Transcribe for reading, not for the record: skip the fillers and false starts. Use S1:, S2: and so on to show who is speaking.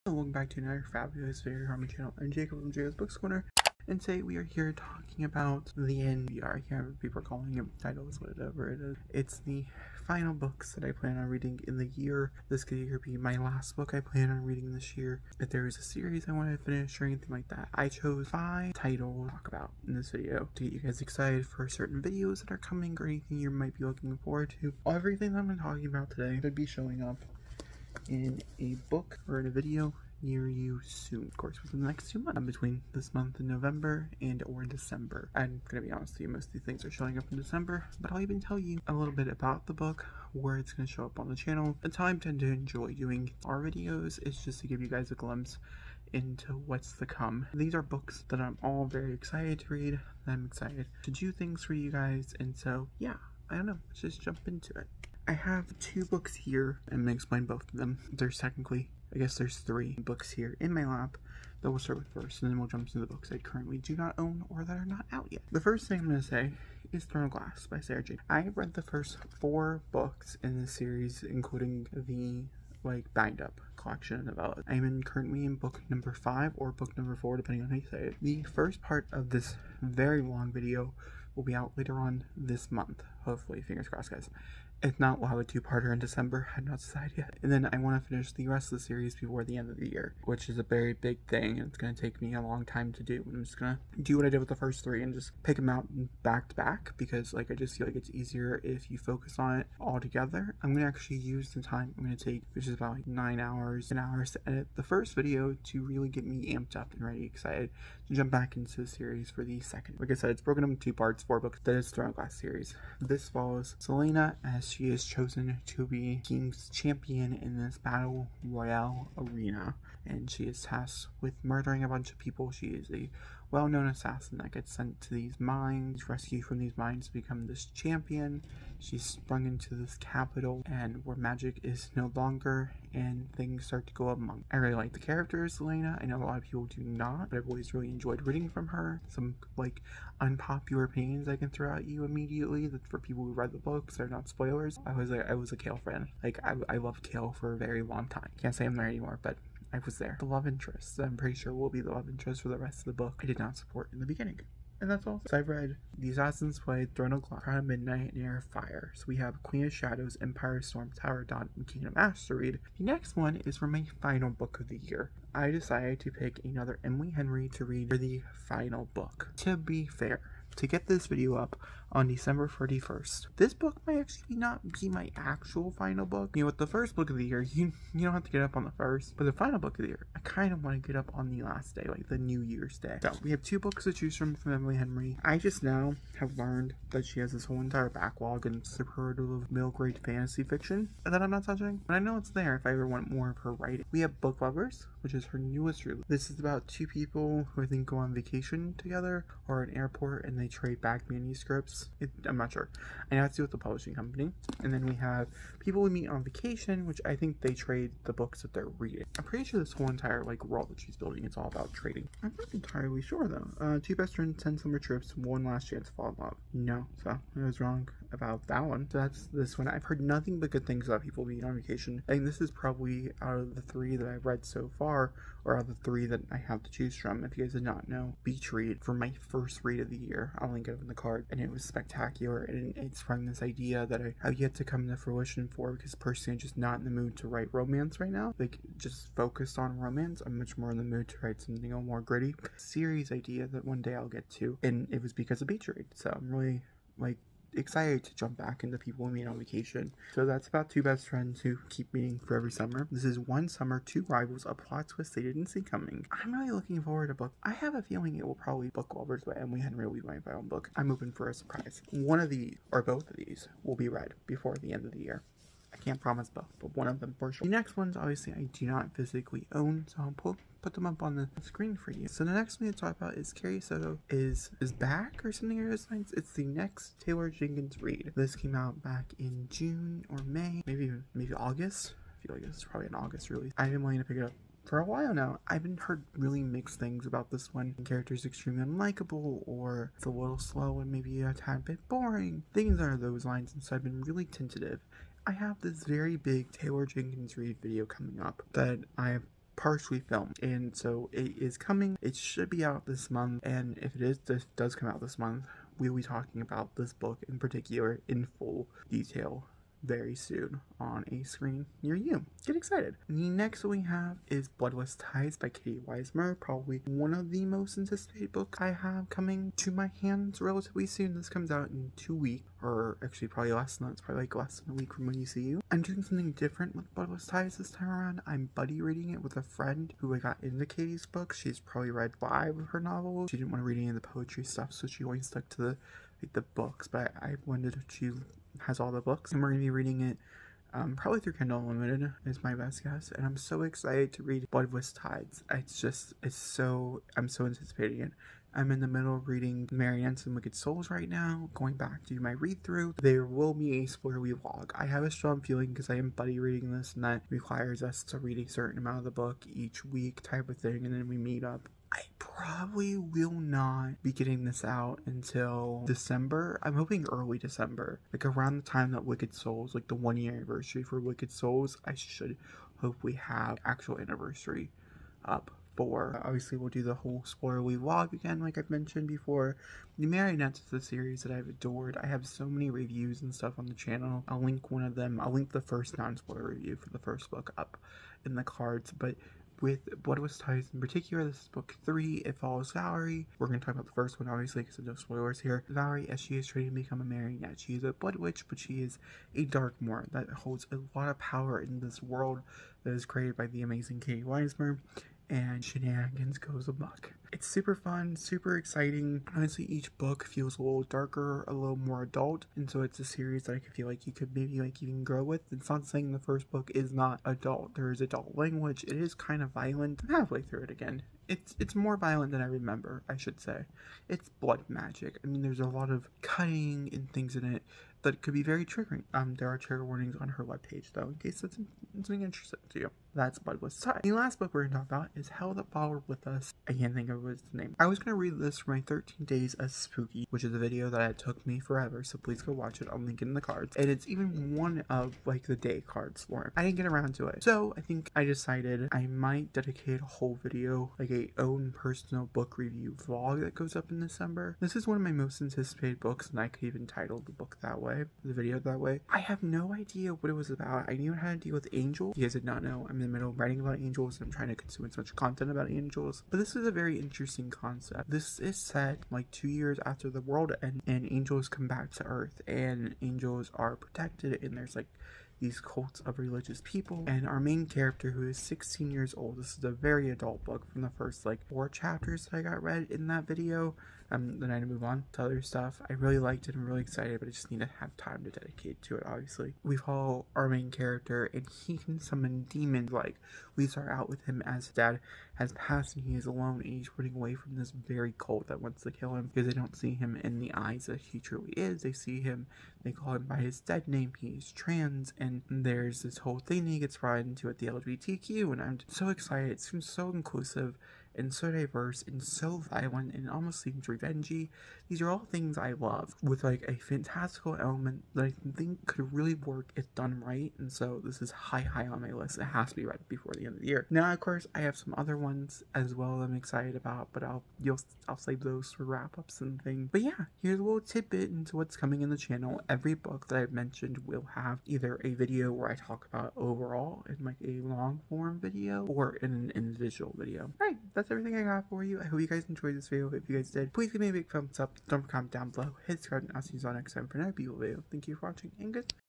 S1: Welcome back to another fabulous video here on my channel. I'm Jacob from Jacob's Books Corner, and today we are here talking about the NBR. Here, people are calling it titles, whatever it is. It's the final books that I plan on reading in the year. This could either be my last book I plan on reading this year, if there is a series I want to finish or anything like that. I chose 5 titles to talk about in this video to get you guys excited for certain videos that are coming or anything you might be looking forward to. Everything that I'm talking about today should be showing up in a book or in a video near you soon, of course, within the next 2 months, between this month in November and or December. I'm gonna be honest with you, most of these things are showing up in December, but I'll even tell you a little bit about the book, where it's gonna show up on the channel. That's how I tend to enjoy doing our videos, is just to give you guys a glimpse into what's to come. These are books that I'm all very excited to read, that I'm excited to do things for you guys, and so yeah, I don't know, let's just jump into it. I have 2 books here. I'm going to explain both of them. There's technically, I guess there's 3 books here in my lap that we'll start with first, and then we'll jump into the books I currently do not own or that are not out yet. The first thing I'm going to say is Throne of Glass by Sarah J. I have read the first 4 books in this series, including the bind up collection of novellas. I'm currently in book number 5 or book number 4, depending on how you say it. The first part of this very long video will be out later on this month, hopefully, fingers crossed, guys. If not, we'll have a 2-parter in December. I've not decided yet. And then I want to finish the rest of the series before the end of the year, which is a very big thing. It's going to take me a long time to do. I'm just going to do what I did with the first 3 and just pick them out back to back, because I just feel like it's easier if you focus on it all together. I'm going to actually use the time I'm going to take, which is about 9 hours, 10 hours to edit the first video to really get me amped up and ready, excited to jump back into the series for the second. Like I said, it's broken up into 2 parts, 4 books. That is Throne of Glass series. This follows Selena as she is chosen to be King's champion in this battle royale arena, and she is tasked with murdering a bunch of people. She is a well-known assassin that gets sent to these mines, rescued from these mines to become this champion. She's sprung into this capital and where magic is no longer, and things start to go amok. I really like the character of Selena. I know a lot of people do not, but I've always really enjoyed reading from her. Some unpopular opinions I can throw at you immediately, that for people who read the books, they're not spoilers. I was a Kale friend. I loved Kale for a very long time. Can't say I'm there anymore, but I was there. The love interest, I'm pretty sure, will be the love interest for the rest of the book. I did not support in the beginning. And that's all. So I've read The Assassin's Blade, Throne of Glass, Crown of Midnight, and Air of Fire. So we have Queen of Shadows, Empire Storm, Tower of Dawn, and Kingdom Ash to read. The next one is for my final book of the year. I decided to pick another Emily Henry to read for the final book. To be fair, to get this video up on December 31st, this book might actually not be my actual final book. You know, with the first book of the year, you don't have to get up on the first, but the final book of the year, I kind of want to get up on the last day, like the New Year's Day. So we have 2 books to choose from Emily Henry. I just now have learned that she has this whole entire backlog and superlative middle-grade fantasy fiction that I'm not touching, but I know it's there if I ever want more of her writing. We have Book Lovers, which is her newest release. This is about 2 people who I think go on vacation together or an airport, and they trade back manuscripts. I'm not sure. I know it's to do with the publishing company. And then we have people we meet on vacation, which I think they trade the books that they're reading. I'm pretty sure this whole entire world that she's building, it's all about trading. I'm not entirely sure though. 2 best friends, 10 summer trips, 1 last chance to fall in love. No, so I was wrong about that one. So that's this one. I've heard nothing but good things about people being on vacation. I think this is probably, out of the 3 that I've read so far, or out of the 3 that I have to choose from, if you guys did not know, beach read for my first read of the year. I'll link it up in the card, and it was spectacular, and it sprung this idea that I have yet to come to fruition for, because personally I'm just not in the mood to write romance right now. Just focused on romance. I'm much more in the mood to write something a little more gritty. Series idea that one day I'll get to, and it was because of beach read. So I'm really excited to jump back into people we meet on vacation. So that's about 2 best friends who keep meeting for every summer. This is One Summer, 2 Rivals, a plot twist they didn't see coming. I'm really looking forward to book. I have a feeling it will probably Book Lovers by Emily Henry will be my final book. I'm open for a surprise. One of these, or both of these, will be read before the end of the year. I can't promise both, but one of them for sure. The next ones, obviously, I do not physically own, so I'll put them up on the screen for you. So the next one to talk about is Carrie Soto is back or something along those lines. It's the next Taylor Jenkins read. This came out back in June or May, maybe August. I feel like this is probably an August release. I've been wanting to pick it up for a while now. I've been heard really mixed things about this one. The character is extremely unlikable, or it's a little slow and maybe a tad bit boring. Things are those lines, and so I've been really tentative. I have this very big Taylor Jenkins read video coming up that I have partially filmed, and so it is coming. It should be out this month, and if it does come out this month, we'll be talking about this book in particular in full detail very soon on a screen near you. Get excited. The next we have is Bloodless Ties by Katie Weismer, probably one of the most anticipated books I have coming to my hands relatively soon. This comes out in 2 weeks, or actually probably less than that. It's probably like less than a week from when you see you. I'm doing something different with Bloodless Ties this time around. I'm buddy reading it with a friend who I got into Katie's book. She's probably read 5 of her novels. She didn't want to read any of the poetry stuff, so she only stuck to the books, but I wanted she has all the books, and we're going to be reading it probably through Kindle Unlimited is my best guess, and I'm so excited to read Bloodless Tides. I'm so anticipating it. I'm in the middle of reading Mary Anson Wicked Souls right now, going back to my read-through. There will be a spoilery vlog. I have a strong feeling because I am buddy reading this, and that requires us to read a certain amount of the book each week type of thing, and then we meet up. I probably will not be getting this out until December. I'm hoping early December, like around the time that Wicked Souls, like the 1-year anniversary for Wicked Souls, I should hopefully have actual anniversary up for. Obviously, we'll do the whole spoilery vlog again, like I've mentioned before. The Marionettes is a series that I've adored. I have so many reviews and stuff on the channel. I'll link one of them. I'll link the first non-spoiler review for the first book up in the cards, but with Bloodless Ties in particular, this is book 3. It follows Valerie. We're going to talk about the first one, obviously, because there's no spoilers here. Valerie, as she is trying to become a marionette. She is a blood witch, but she is a Darkmoor that holds a lot of power in this world that is created by the amazing Katie Weismer, and shenanigans goes amok. It's super fun, super exciting. Honestly, each book feels a little darker, a little more adult, and so it's a series that I feel like you could maybe like even grow with. It's not saying the first book is not adult. There is adult language. It is kind of violent. I'm halfway through it again. It's more violent than I remember, I should say. It's blood magic. I mean, there's a lot of cutting and things in it that could be very triggering. There are trigger warnings on her webpage, though, in case that's something interesting to you. That's Bloodless Ties. The last book we're going to talk about is Hell That Followed With Us. I can't think of what's the name. I was going to read this for my 13 Days as Spooky, which is a video that took me forever, so please go watch it. I'll link it in the cards. And it's even one of, like, the day cards for it. I didn't get around to it. So, I think I decided I might dedicate a whole video, like a own personal book review vlog that goes up in December. This is one of my most anticipated books, and I could even title the book that way, the video that way. I have no idea what it was about. I knew it had to deal with angels. You guys did not know. I'm in the middle of writing about angels, and I'm trying to consume as much content about angels. But this is a very interesting concept. This is set like 2 years after the world ends, and angels come back to Earth, and angels are protected, and there's like these cults of religious people, and our main character, who is 16 years old, this is a very adult book from the first like 4 chapters that I got read in that video. Then I move on to other stuff. I really liked it. I'm really excited, but I just need to have time to dedicate to it, obviously. We follow our main character, and he can summon demons. Like, we start out with him as his dad has passed, and he is alone, and he's running away from this very cult that wants to kill him, because they don't see him in the eyes that he truly is. They see him, they call him by his dead name. He's trans, and there's this whole thing that he gets brought into at the LGBTQ, and I'm so excited. It seems so inclusive and so diverse and so violent, and it almost seems revengey. These are all things I love, with like a fantastical element that I think could really work if done right. And so this is high on my list. It has to be read before the end of the year. Now, of course, I have some other ones as well that I'm excited about, but I'll save those for wrap-ups and things. But yeah, here's a little tidbit into what's coming in the channel. Every book that I've mentioned will have either a video where I talk about overall in like a long form video, or in an individual video. Alright, that's everything I got for you. I hope you guys enjoyed this video. If you guys did, please give me a big thumbs up. Don't forget to comment down below. Hit subscribe, and I'll see you all next time for another beautiful video. Thank you for watching, and good.